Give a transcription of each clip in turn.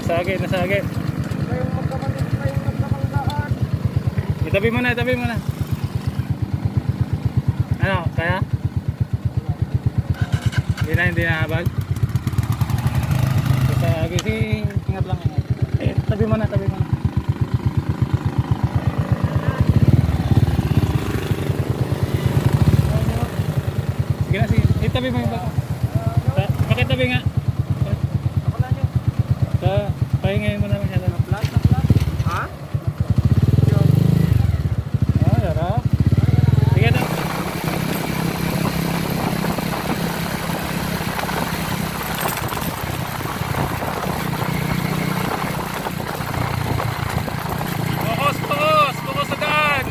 Nasagit, nasagit. Itabi mo na, itabi mo na. Ano, kaya? Hindi na habag. Nasagit, ingat lang. Tabi mo na, tabi mo na. Sige na, sige. Itabi mo yung bako. Pakitabi nga. Pahingayin mo naman siya. Flat na flat? Ha? Ah, sarap. Sige na. Bukos, bukos! Bukos agad!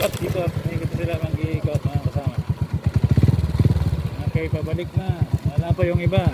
At dito, ikot sila mag-iikot mga kasama. Okay, pabalik na. Wala pa yung iba.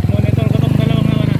Monitor ko tong dalawang naman na.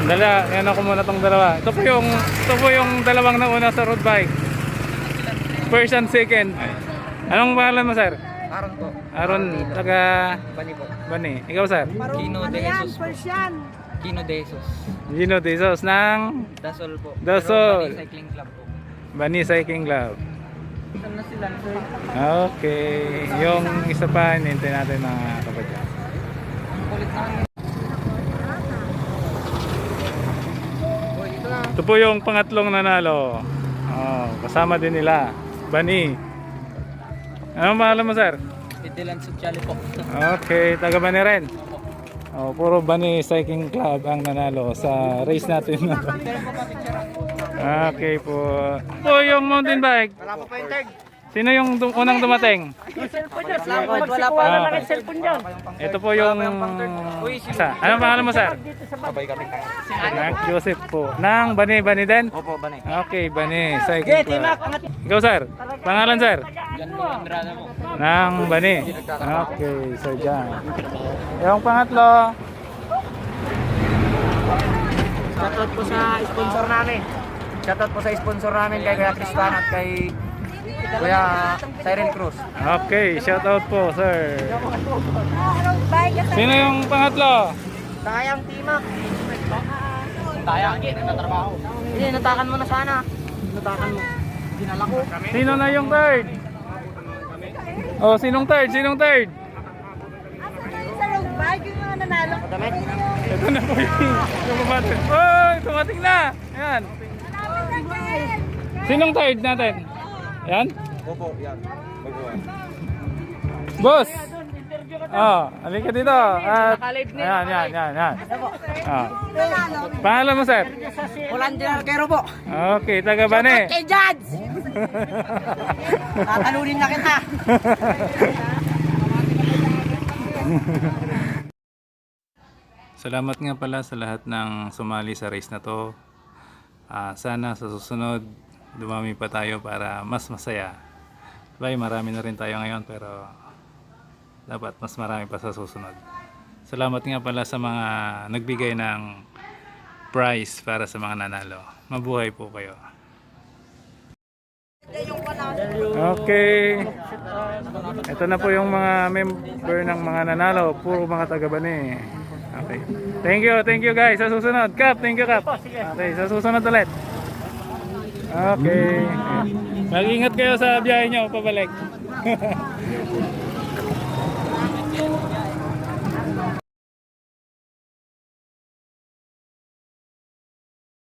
Yan ako muna tong dalawa. Ito po yung dalawang nauna sa road bike. First and second. Anong pangalan mo, sir? Aaron po. Aaron, taga Bani po. Bani. Ikaw, sir? Kino de Jesus po. Kino de Jesus. Gino De Jesus ng Dasol po. Dasol. Pero Bani Cycling Club po. Bani Cycling Club. Saan na sila? Okay. Yung isa pa, hinintay natin mga kapadyan. Ang kulit na. Boy, ito na. Ito po yung pangatlong nanalo. Oh, kasama din nila. Bani. Anong pangalan mo, sir? Dilan Suchali po. Okay, taga Bani rin. Oh, puro Bani Cycling Club ang nanalo sa race natin. Okay po. Po yung mountain bike. Wala pa yung tag. Sino yung unang dumating? Wala pa. Ito po yung isa. Anong pangalan mo, sir? Sabay kami. Mark Joseph po. Nang Bani din? Opo, Bani. Okay, Bani Cycling Club. Ikaw, sir? Pangalan, sir? Yan po, Andrada po. Nang Bani. Okay, so dyan. Yung pangatlo. Shoutout po sa sponsor namin. Shoutout po sa sponsor namin kay Kuya Tristan at kay Kuya Cyril Cruz. Okay, shout out po, sir. Sino yung pangatlo? Tayang Timak. Tayang nagtatrabaho. Hindi, natakan mo na sana. Natakan mo. Dinala ko. Sino na yung third? Oh, sinong third? Sinong third? Sa road bike, yung mga nanalo. Damit? Ito na po yung tumating. Oh, tumating na. Ayan. Sinong third natin? Ayan? Opo, yan. Boss! Oh, halika dito. At, yan. Oh. Pangalan mo, sir? Holandian Arquero po. Okay, taga Bani. Kay Judge! Tatalunin na kita. Salamat nga pala sa lahat ng sumali sa race na to. Sana sa susunod dumami pa tayo para mas masaya. Marami na rin tayo ngayon pero dapat mas marami pa sa susunod. Salamat nga pala sa mga nagbigay ng prize para sa mga nanalo. Mabuhay po kayo. Okay. Ito na po yung mga member ng mga nanalo. Puro mga taga-Bani. Okay. Thank you guys. Sa susunod. Kap, thank you Kap. Okay, sa susunod ulit. Okay. Mag-ingat kayo sa biyahe nyo pabalik.